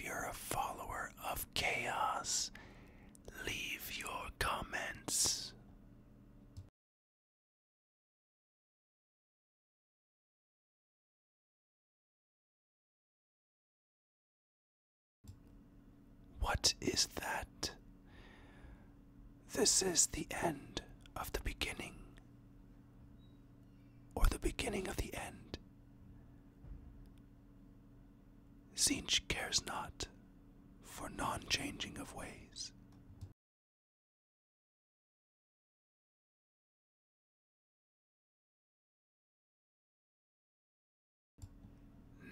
you're a follower of chaos, leave your comments. What is that? This is the end of the beginning, or the beginning of the end. Zinch cares not for non-changing of ways.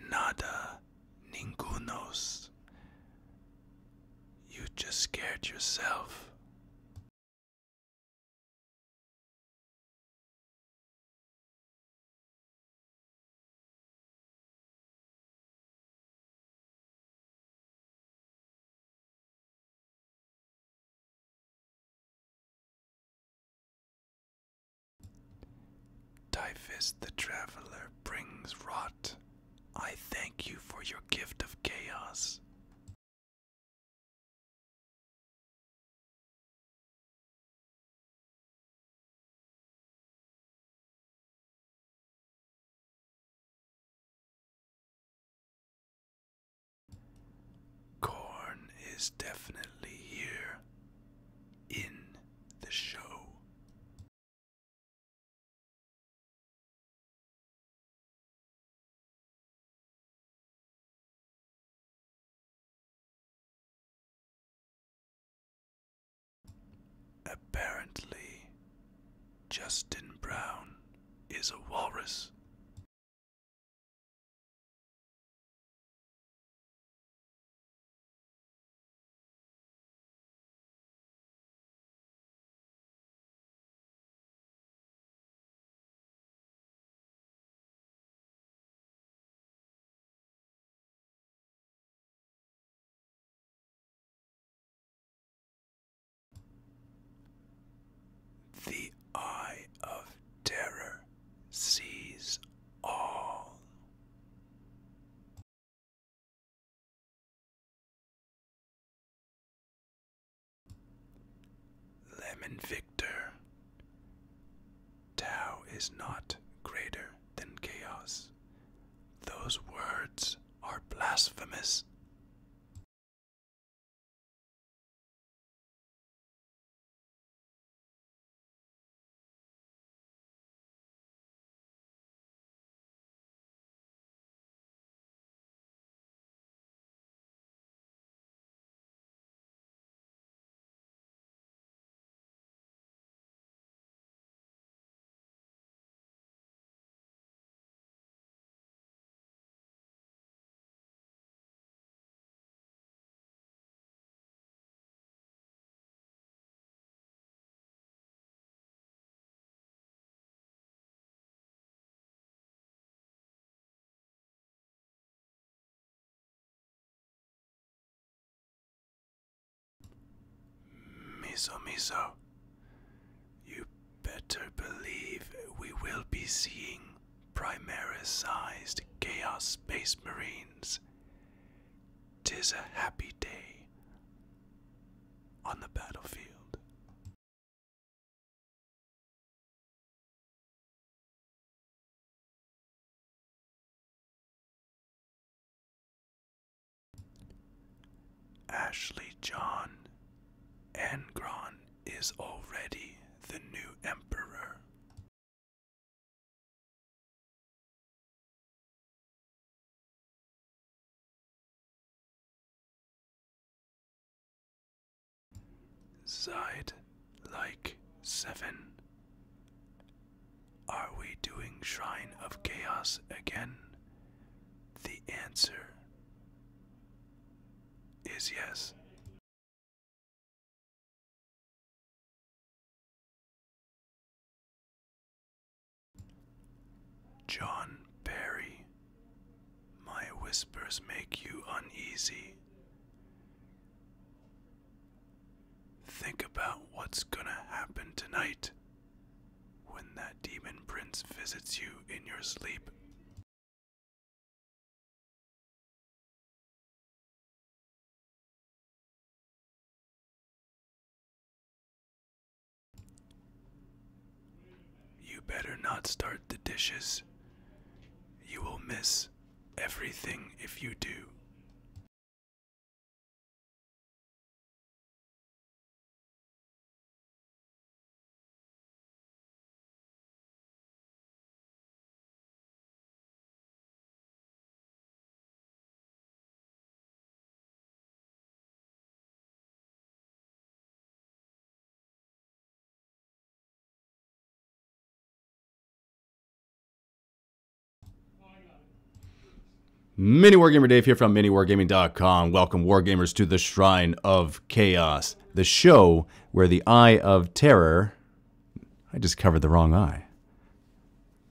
Nada ningunos. You just scared yourself. Typhus the Traveler brings rot. I thank you for your gift of chaos. Corn is definitely here in the show. Apparently, Justin Brown is a walrus. The Eye of Terror sees all. Lemon Victor. Tao is not greater than chaos. Those words are blasphemous. Miso, you better believe we will be seeing Primaris-sized Chaos Space Marines. 'Tis a happy day on the battlefield. Ashley John Angron is already the new emperor. Side like 7. Are we doing Shrine of Chaos again? The answer is yes. John Perry, my whispers make you uneasy. Think about what's gonna happen tonight when that demon prince visits you in your sleep. You better not start the dishes. You will miss everything if you do. Mini Wargamer Dave here from MiniWargaming.com. Welcome, Wargamers, to the Shrine of Chaos, the show where the Eye of Terror, I just covered the wrong eye,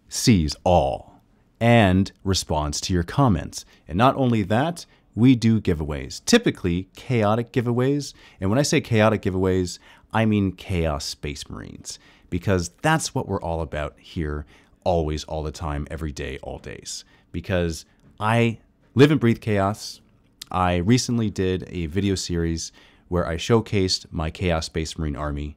sees all and responds to your comments. And not only that, we do giveaways, typically chaotic giveaways. And when I say chaotic giveaways, I mean Chaos Space Marines, because that's what we're all about here, always, all the time, every day, all days. Because I live and breathe chaos. I recently did a video series where I showcased my Chaos Space Marine army,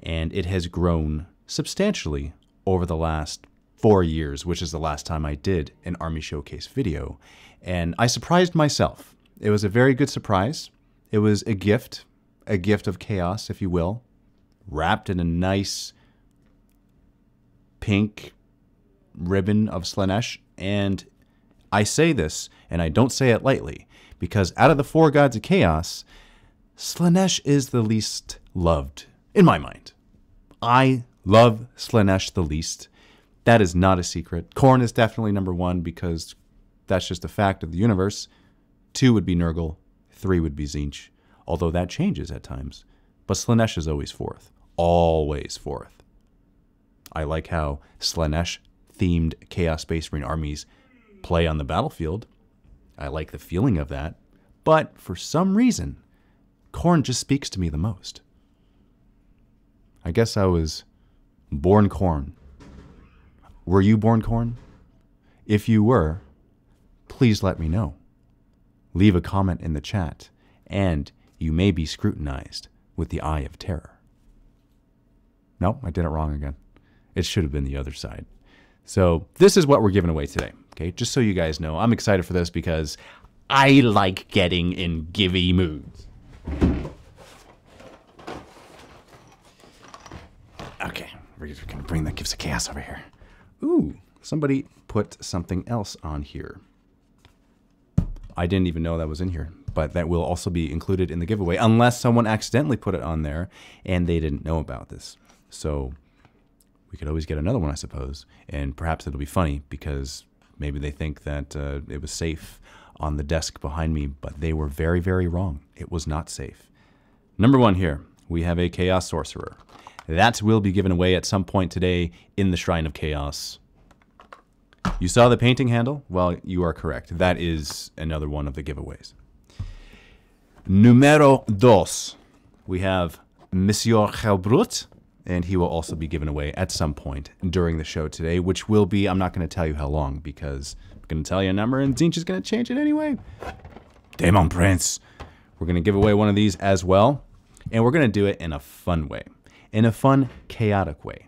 and it has grown substantially over the last 4 years, which is the last time I did an army showcase video. And I surprised myself. It was a very good surprise. It was a gift of chaos, if you will, wrapped in a nice pink ribbon of Slaanesh. And I say this, and I don't say it lightly, because out of the 4 gods of chaos, Slaanesh is the least loved, in my mind. I love Slaanesh the least. That is not a secret. Khorne is definitely number 1, because that's just a fact of the universe. 2 would be Nurgle. 3 would be Tzeentch, although that changes at times. But Slaanesh is always 4th. Always 4th. I like how Slaanesh-themed Chaos Space Marine armies play on the battlefield. I like the feeling of that. But for some reason, Khorne just speaks to me the most. I guess I was born Khorne. Were you born Khorne? If you were, please let me know. Leave a comment in the chat, and you may be scrutinized with the Eye of Terror. No, I did it wrong again. It should have been the other side. So this is what we're giving away today. Okay, just so you guys know, I'm excited for this because I like getting in givey moods. Okay, we're gonna bring the Gifts of Chaos over here. Ooh, somebody put something else on here. I didn't even know that was in here, but that will also be included in the giveaway unless someone accidentally put it on there and they didn't know about this. So we could always get another one, I suppose, and perhaps it'll be funny because maybe they think that it was safe on the desk behind me, but they were very, very wrong. It was not safe. Number 1 here, we have a Chaos Sorcerer. That will be given away at some point today in the Shrine of Chaos. You saw the painting handle? Well, you are correct. That is another one of the giveaways. Numero 2. We have Monsieur Helbrut, and he will also be given away at some point during the show today, which will be, I'm not going to tell you how long, because I'm going to tell you a number, and Tzeentch is going to change it anyway. Demon Prince. We're going to give away one of these as well, and we're going to do it in a fun way, in a fun, chaotic way,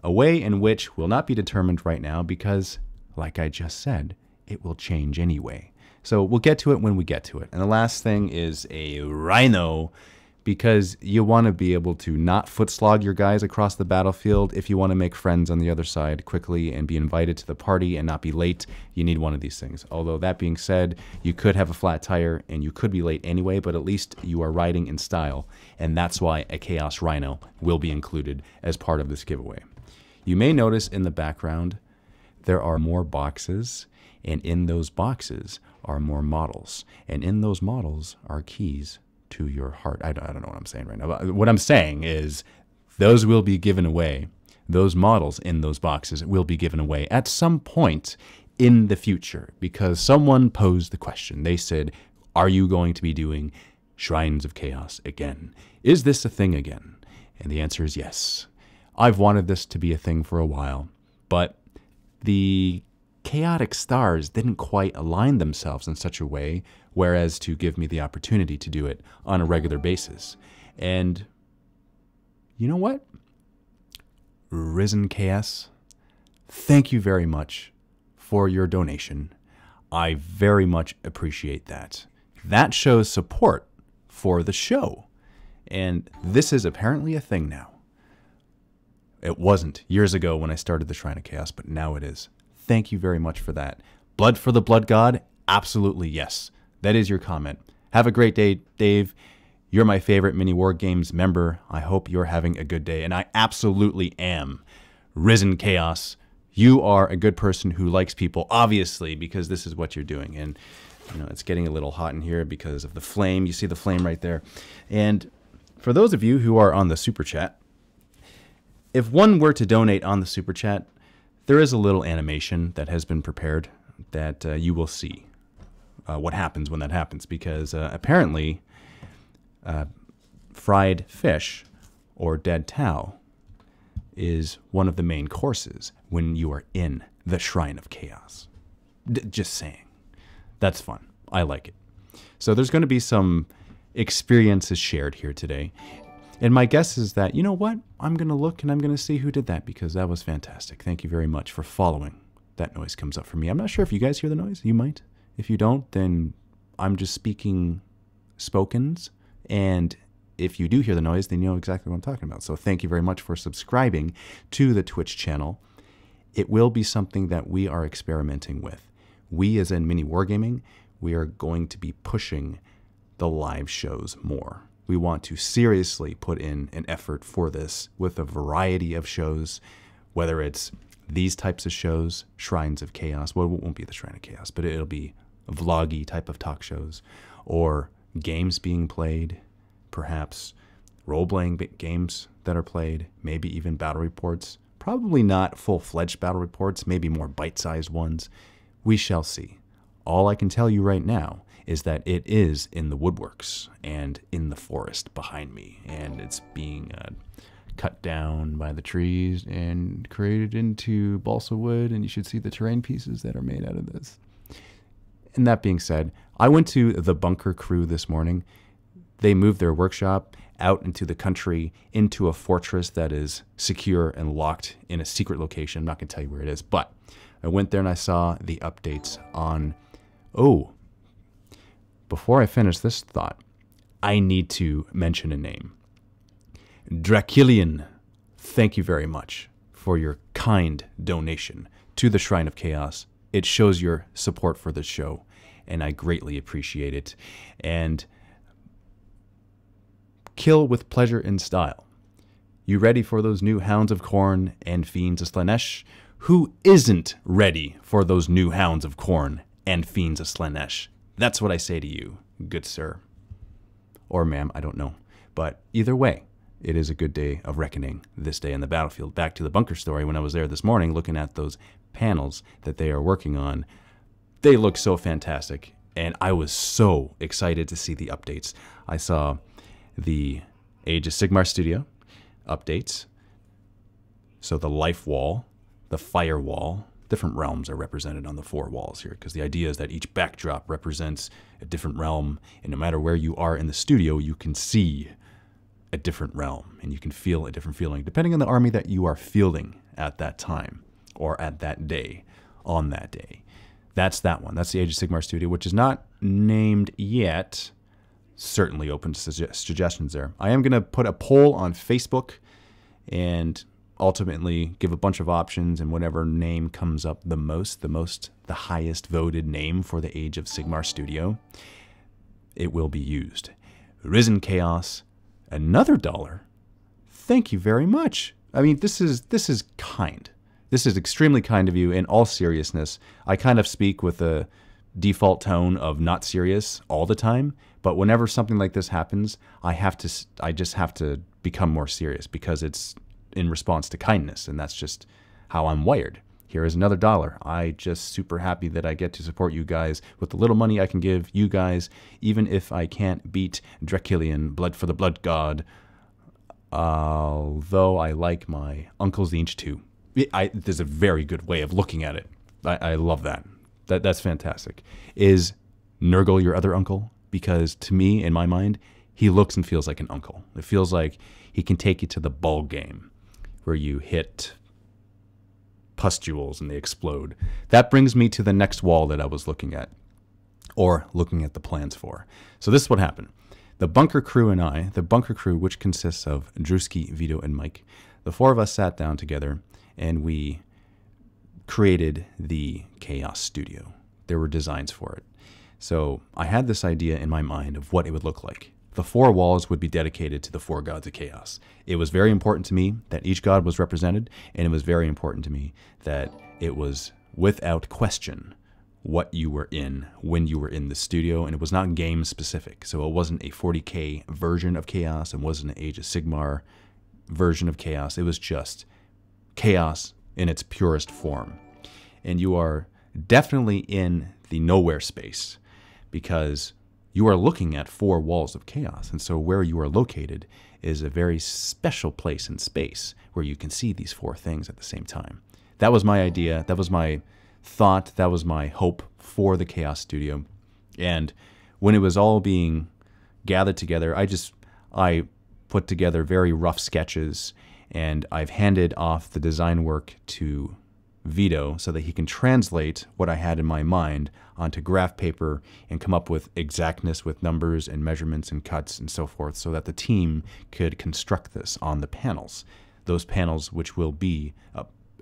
a way in which will not be determined right now because, like I just said, it will change anyway. So we'll get to it when we get to it. And the last thing is a Rhino, because you want to be able to not foot slog your guys across the battlefield. If you want to make friends on the other side quickly and be invited to the party and not be late, you need one of these things. Although that being said, you could have a flat tire and you could be late anyway, but at least you are riding in style. And that's why a Chaos Rhino will be included as part of this giveaway. You may notice in the background, there are more boxes, and in those boxes are more models. And in those models are keys to your heart. I don't know what I'm saying right now. But what I'm saying is those will be given away. Those models in those boxes will be given away at some point in the future because someone posed the question. They said, are you going to be doing Shrines of Chaos again? Is this a thing again? And the answer is yes. I've wanted this to be a thing for a while, but the chaotic stars didn't quite align themselves in such a way whereas to give me the opportunity to do it on a regular basis. And you know what? Risen Chaos thank you very much for your donation. I very much appreciate that. That shows support for the show. And this is apparently a thing now. It wasn't years ago when I started the Shrine of Chaos, but now it is. Thank you very much for that. Blood for the Blood God? Absolutely yes. That is your comment. Have a great day, Dave. You're my favorite Mini War Games member. I hope you're having a good day. And I absolutely am. Risen Chaos, you are a good person who likes people, obviously, because this is what you're doing. And, you know, it's getting a little hot in here because of the flame. You see the flame right there. And for those of you who are on the Super Chat, if one were to donate on the Super Chat, there is a little animation that has been prepared that you will see what happens when that happens. Because apparently, fried fish or dead Tau is one of the main courses when you are in the Shrine of Chaos. Just saying. That's fun. I like it. So there's going to be some experiences shared here today. And my guess is that, you know what? I'm going to look and I'm going to see who did that because that was fantastic. Thank you very much for following. That noise comes up for me. I'm not sure if you guys hear the noise. You might. If you don't, then I'm just speaking spokens. And if you do hear the noise, then you know exactly what I'm talking about. So thank you very much for subscribing to the Twitch channel. It will be something that we are experimenting with. We, as in Mini Wargaming, we are going to be pushing the live shows more. We want to seriously put in an effort for this with a variety of shows, whether it's these types of shows, Shrines of Chaos. Well, it won't be the Shrine of Chaos, but it'll be vloggy type of talk shows, or games being played, perhaps role-playing games that are played, maybe even battle reports. Probably not full-fledged battle reports, maybe more bite-sized ones. We shall see. All I can tell you right now is that it is in the woodworks and in the forest behind me, and it's being cut down by the trees and created into balsa wood, and you should see the terrain pieces that are made out of this. And that being said, I went to the Bunker Crew this morning. They moved their workshop out into the country, into a fortress that is secure and locked in a secret location. I'm not going to tell you where it is, but I went there and I saw the updates on... Oh, before I finish this thought, I need to mention a name. Dracilian, thank you very much for your kind donation to the Shrine of Chaos. It shows your support for the show, and I greatly appreciate it. And Kill with Pleasure in Style. You ready for those new Hounds of Khorne and Fiends of Slaanesh? Who isn't ready for those new Hounds of Khorne and Fiends of Slaanesh? That's what I say to you, good sir. Or ma'am, I don't know. But either way, it is a good day of reckoning this day in the battlefield. Back to the bunker story, when I was there this morning looking at those panels that they are working on, they look so fantastic. And I was so excited to see the updates. I saw the Age of Sigmar Studio updates. So the life wall, the fire wall, different realms are represented on the 4 walls here, because the idea is that each backdrop represents a different realm, and no matter where you are in the studio, you can see a different realm, and you can feel a different feeling, depending on the army that you are fielding at that time, or at that day, on that day. That's that one. That's the Age of Sigmar Studio, which is not named yet. Certainly open to suggestions there. I am going to put a poll on Facebook, and ultimately give a bunch of options, and whatever name comes up the highest voted name for the Age of Sigmar Studio, it will be used. Risen Chaos, another $1. Thank you very much. I mean, this is kind. This is extremely kind of you. In all seriousness, I kind of speak with a default tone of not serious all the time, but whenever something like this happens, I just have to become more serious, because it's in response to kindness, and that's just how I'm wired. Here is another $1. I just super happy that I get to support you guys with the little money I can give you guys, even if I can't beat Dracilian, Blood for the Blood God, although I like my Uncle Tzeentch too. There's a very good way of looking at it. I love that. That's fantastic. Is Nurgle your other uncle? Because to me, in my mind, he looks and feels like an uncle. It feels like he can take you to the ball game, where you hit pustules and they explode. That brings me to the next wall that I was looking at, or looking at the plans for. So this is what happened. The bunker crew and I, the bunker crew, which consists of Drewski, Vito, and Mike, the four of us sat down together and we created the Chaos Studio. There were designs for it. So I had this idea in my mind of what it would look like. The four walls would be dedicated to the four gods of chaos. It was very important to me that each god was represented, and it was very important to me that it was without question what you were in when you were in the studio, and it was not game specific. So it wasn't a 40K version of chaos, it wasn't an Age of Sigmar version of chaos. It was just chaos in its purest form. And you are definitely in the nowhere space because you are looking at four walls of chaos. And so where you are located is a very special place in space where you can see these four things at the same time. That was my idea. That was my thought. That was my hope for the Chaos Studio. And when it was all being gathered together, I put together very rough sketches, and I've handed off the design work to Vito so that he can translate what I had in my mind onto graph paper and come up with exactness with numbers and measurements and cuts and so forth so that the team could construct this on the panels. Those panels which will be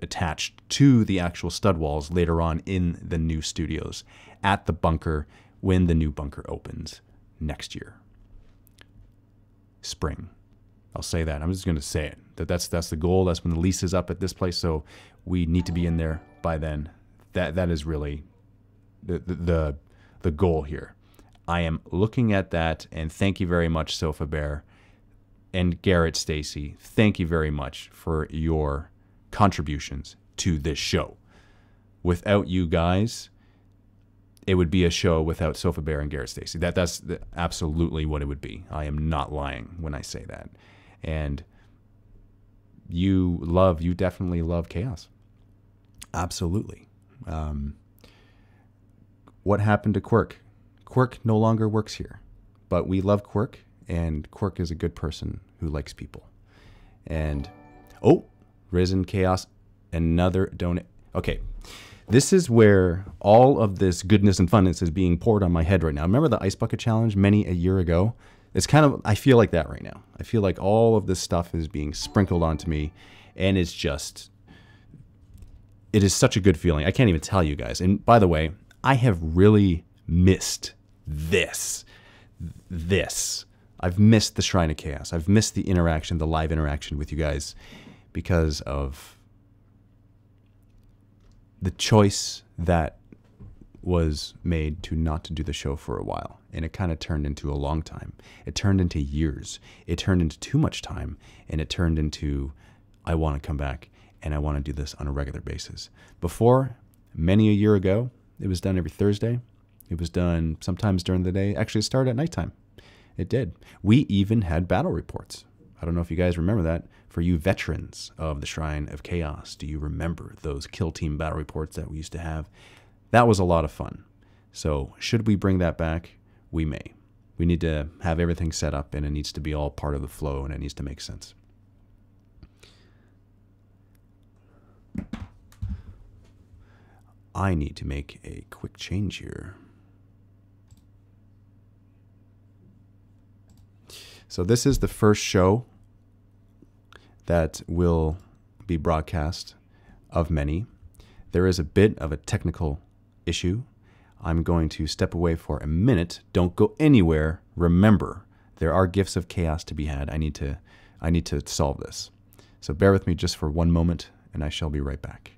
attached to the actual stud walls later on in the new studios at the bunker when the new bunker opens next year. Spring. I'll say that. I'm just going to say it. That's the goal. That's when the lease is up at this place. So we need to be in there by then. That is really the goal here. I am looking at that, and thank you very much, Sofa Bear and Garrett Stacy. Thank you very much for your contributions to this show. Without you guys, it would be a show without Sofa Bear and Garrett Stacy. That's absolutely what it would be. I am not lying when I say that. And you definitely love chaos. Absolutely. What happened to Quirk? Quirk no longer works here, but we love Quirk, and Quirk is a good person who likes people. And, Risen Chaos, another donate. Okay, this is where all of this goodness and funness is being poured on my head right now. Remember the Ice Bucket Challenge many a year ago? It's kind of, I feel like that right now. I feel like all of this stuff is being sprinkled onto me, and it's just, it is such a good feeling. I can't even tell you guys. And by the way, I have really missed this. I've missed the Shrine of Chaos. I've missed the interaction, the live interaction with you guys because of the choice that was made to not to do the show for a while. And it kind of turned into a long time. It turned into years. It turned into too much time. And it turned into, I want to come back and I want to do this on a regular basis. Before, many a year ago, it was done every Thursday. It was done sometimes during the day. Actually, it started at nighttime. It did. We even had battle reports. I don't know if you guys remember that. For you veterans of the Shrine of Chaos, do you remember those kill team battle reports that we used to have? That was a lot of fun. So should we bring that back? We may. We need to have everything set up, and it needs to be all part of the flow, and it needs to make sense. I need to make a quick change here. So this is the first show that will be broadcast of many. There is a bit of a technical issue. I'm going to step away for a minute. Don't go anywhere. Remember, there are gifts of chaos to be had. I need to solve this. So bear with me just for one moment, and I shall be right back.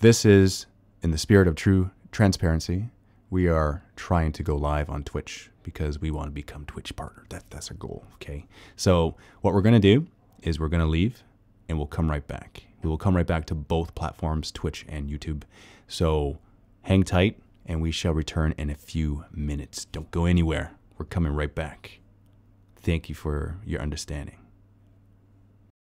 this is in the spirit of true transparency. We are trying to go live on Twitch because we want to become Twitch partner. That's our goal, okay? So what we're going to do is we're going to leave and we'll come right back. We will come right back to both platforms, Twitch and YouTube. So hang tight and we shall return in a few minutes. Don't go anywhere. We're coming right back. Thank you for your understanding.